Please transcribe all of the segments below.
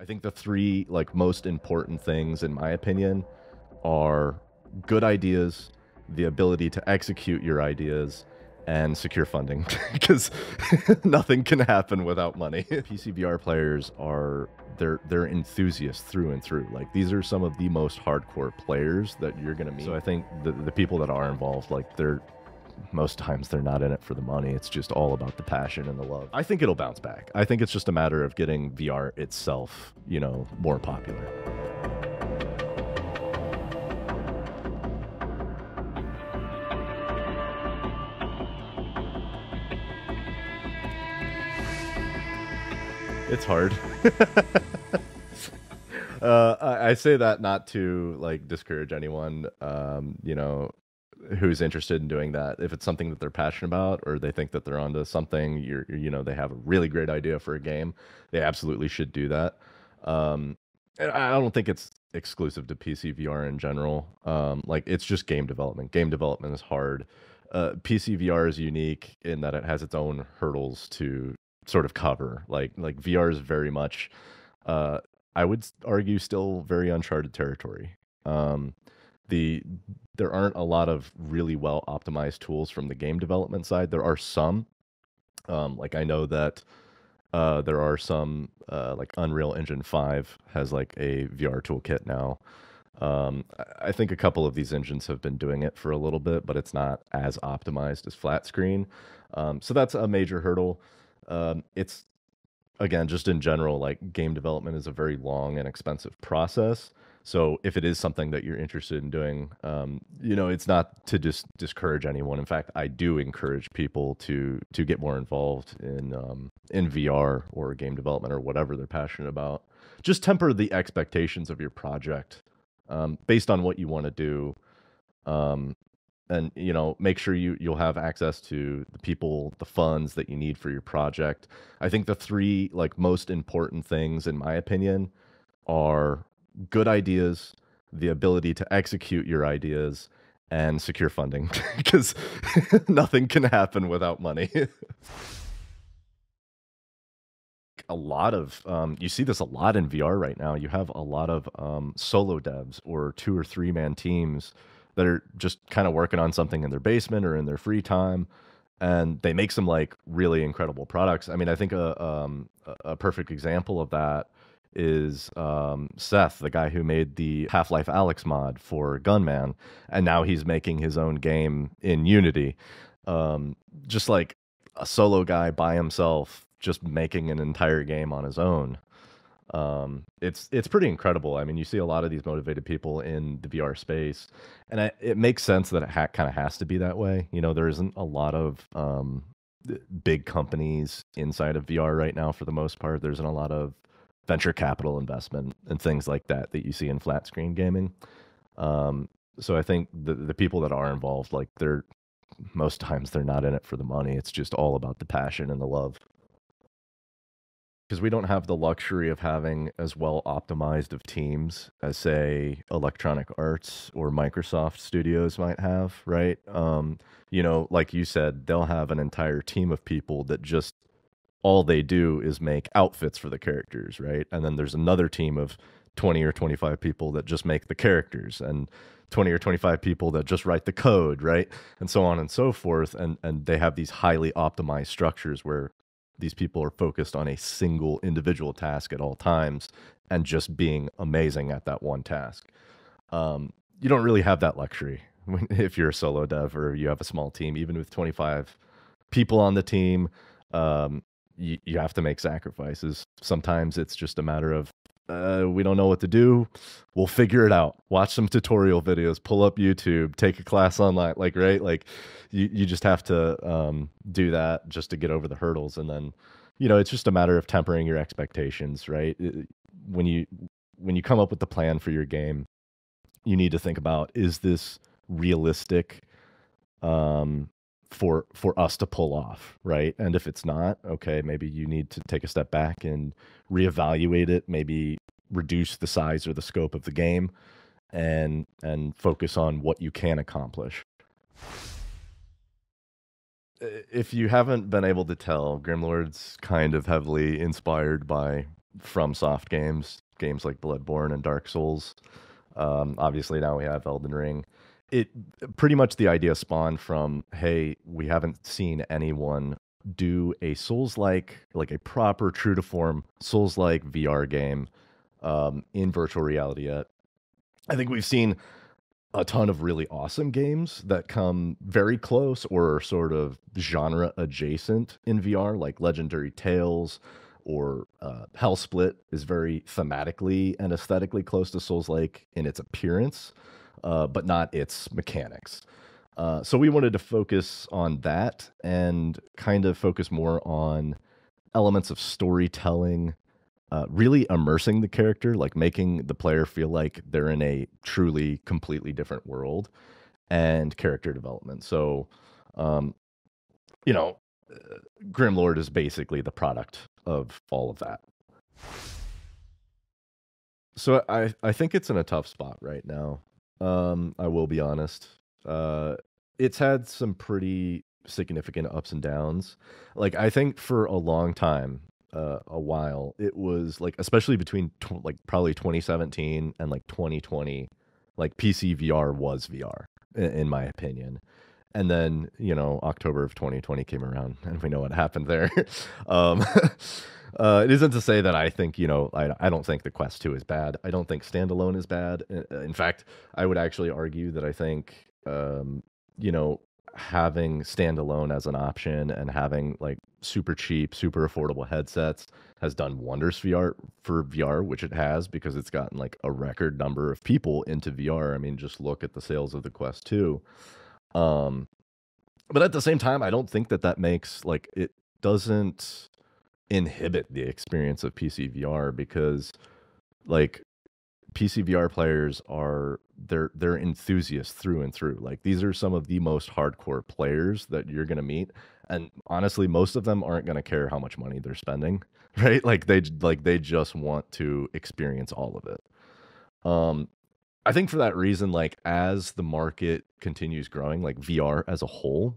I think the three most important things, in my opinion, are good ideas, the ability to execute your ideas, and secure funding, because nothing can happen without money. PCVR players are they're enthusiasts through and through. Like, these are some of the most hardcore players that you're gonna meet. So I think the people that are involved, most times they're not in it for the money. It's just all about the passion and the love. I think it'll bounce back. I think it's just a matter of getting VR itself, more popular. It's hard. I say that not to discourage anyone, who's interested in doing that. If it's something that they're passionate about, or they think that they're onto something, they have a really great idea for a game, they absolutely should do that. And I don't think it's exclusive to PC VR in general. It's just game development. Game development is hard. PC VR is unique in that it has its own hurdles to sort of cover. Like VR is very much, I would argue, still very uncharted territory. There aren't a lot of really well optimized tools from the game development side. There are some, I know that there are some, like Unreal Engine 5 has a VR toolkit now. I think a couple of these engines have been doing it for a little bit, but it's not as optimized as flat screen. So that's a major hurdle. It's, again, just in general, game development is a very long and expensive process. So if it is something that you're interested in doing, it's not to just discourage anyone. In fact, I do encourage people to get more involved in VR or game development or whatever they're passionate about. Just temper the expectations of your project based on what you want to do. And make sure you'll have access to the people, the funds that you need for your project. I think the three most important things, in my opinion, are good ideas, the ability to execute your ideas, and secure funding, because nothing can happen without money. A lot of you see this a lot in VR right now. You have a lot of solo devs or 2 or 3 man teams that are just kind of working on something in their basement or in their free time, and they make some really incredible products. I mean, I think a perfect example of that is Seth, the guy who made the Half-Life Alyx mod for Gunman, and now he's making his own game in Unity. Just like a solo guy by himself, just making an entire game on his own. It's pretty incredible. I mean, you see a lot of these motivated people in the VR space, and it makes sense that it kind of has to be that way. There isn't a lot of big companies inside of VR right now for the most part. There isn't a lot of venture capital investment and things like that you see in flat screen gaming. So I think the people that are involved, most times they're not in it for the money. It's just all about the passion and the love. Because we don't have the luxury of having as well optimized of teams as, say, Electronic Arts or Microsoft Studios might have, right? Like you said, they'll have an entire team of people that just all they do is make outfits for the characters, right? And then there's another team of 20 or 25 people that just make the characters, and 20 or 25 people that just write the code, right? And so on and so forth. And they have these highly optimized structures where these people are focused on a single individual task at all times and just being amazing at that one task. You don't really have that luxury if you're a solo dev or you have a small team. Even with 25 people on the team, you have to make sacrifices. Sometimes it's just a matter of, we don't know what to do. We'll figure it out. Watch some tutorial videos, pull up YouTube, take a class online, right? You just have to do that just to get over the hurdles. And then, it's just a matter of tempering your expectations, right? When you come up with the plan for your game, you need to think about, is this realistic for us to pull off, right? And if it's not, okay, maybe you need to take a step back and reevaluate it, maybe reduce the size or the scope of the game, and focus on what you can accomplish. If you haven't been able to tell, Grimlord's kind of heavily inspired by from soft games like Bloodborne and Dark Souls. Obviously, now we have Elden Ring. It pretty much the idea spawned from, hey, we haven't seen anyone do a Souls-like, like a proper true to form Souls-like VR game in virtual reality yet. I think we've seen a ton of really awesome games that come very close or are sort of genre adjacent in VR, like Legendary Tales or Hellsplit is very thematically and aesthetically close to Souls-like in its appearance, but not its mechanics. So we wanted to focus on that and kind of focus more on elements of storytelling, really immersing the character, like making the player feel like they're in a truly completely different world, and character development. So, um, you know, Grimlord is basically the product of all of that. So I think it's in a tough spot right now. I will be honest. Uh, it's had some pretty significant ups and downs. Like I think for a long time, a while, it was like especially between like probably 2017 and like 2020, like PCVR was VR in my opinion. And then, October of 2020 came around and we know what happened there. um, it isn't to say that I think, I don't think the Quest 2 is bad. I don't think standalone is bad. In fact, I would actually argue that I think, you know, having standalone as an option and having like super cheap, super affordable headsets has done wonders for VR, which it has because it's gotten like a record number of people into VR. I mean, just look at the sales of the Quest 2. Um, but at the same time, I don't think that that makes like it doesn't inhibit the experience of PC VR because like PC VR players are they're enthusiasts through and through. Like these are some of the most hardcore players that you're gonna meet, and honestly, most of them aren't gonna care how much money they're spending, right? Like they just want to experience all of it. Um, I think for that reason, like as the market continues growing, like VR as a whole,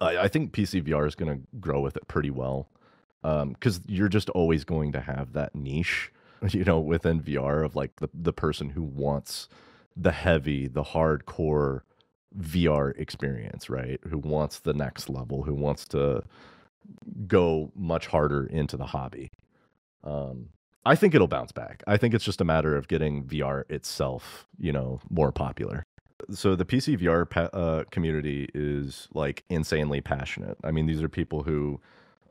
I think PC VR is going to grow with it pretty well. Because you're just always going to have that niche, within VR of like the person who wants the heavy, the hardcore VR experience, right? Who wants the next level, who wants to go much harder into the hobby. Um, I think it'll bounce back. I think it's just a matter of getting VR itself, more popular. So the PC VR community is like insanely passionate. I mean, these are people who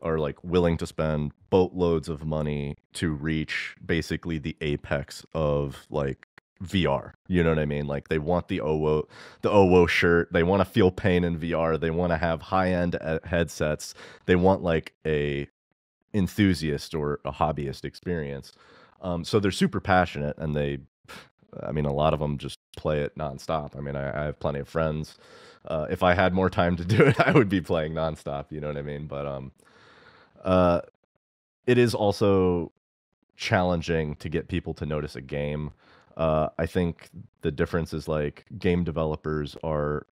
are like willing to spend boatloads of money to reach basically the apex of like VR. You know what I mean? Like they want the OWO shirt. They want to feel pain in VR. They want to have high end headsets. They want like a enthusiast or a hobbyist experience. So they're super passionate, and I mean, a lot of them just play it nonstop. I mean, I have plenty of friends. If I had more time to do it, I would be playing nonstop. You know what I mean? But uh, it is also challenging to get people to notice a game. I think the difference is like game developers are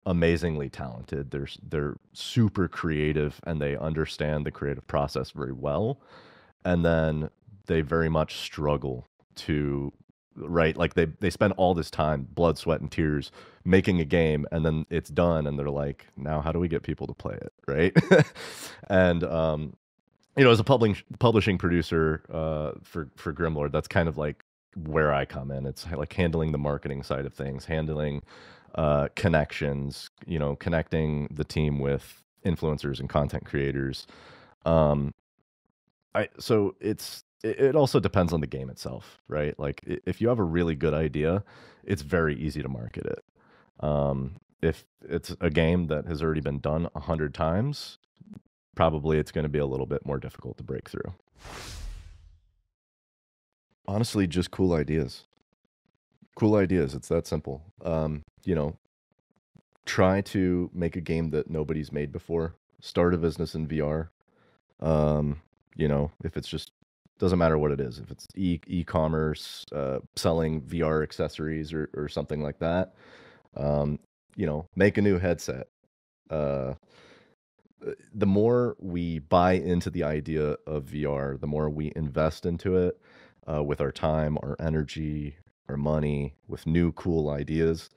amazingly talented. They're super creative and they understand the creative process very well. And then they very much struggle to right like they spend all this time, blood, sweat, and tears making a game, and then it's done and they're like, now how do we get people to play it, right? And as a publishing producer for Grimlord, that's kind of like where I come in. It's like handling the marketing side of things, handling connections, connecting the team with influencers and content creators. Um, it also depends on the game itself, right? Like if you have a really good idea, it's very easy to market it. If it's a game that has already been done 100 times, probably it's going to be a little bit more difficult to break through. Honestly, just cool ideas. Cool ideas. It's that simple. Try to make a game that nobody's made before. Start a business in VR. If it's just doesn't matter what it is. If it's e-commerce, selling VR accessories or something like that. Make a new headset. Uh, the more we buy into the idea of VR, the more we invest into it with our time, our energy, our money, with new cool ideas,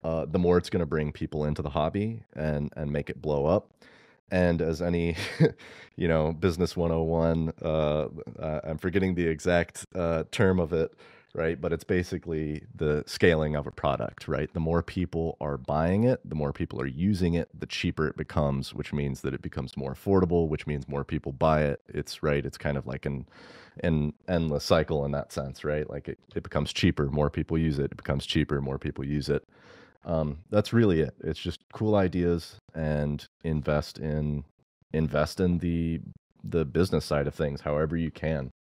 the more it's going to bring people into the hobby and make it blow up. And as any, business 101, I'm forgetting the exact term of it, right? But it's basically the scaling of a product, right? The more people are buying it, the more people are using it, the cheaper it becomes, which means that it becomes more affordable, which means more people buy it. It's right. It's kind of like an endless cycle in that sense, right? Like it becomes cheaper, more people use it. It becomes cheaper, more people use it. That's really it. It's just cool ideas and invest in the business side of things however you can.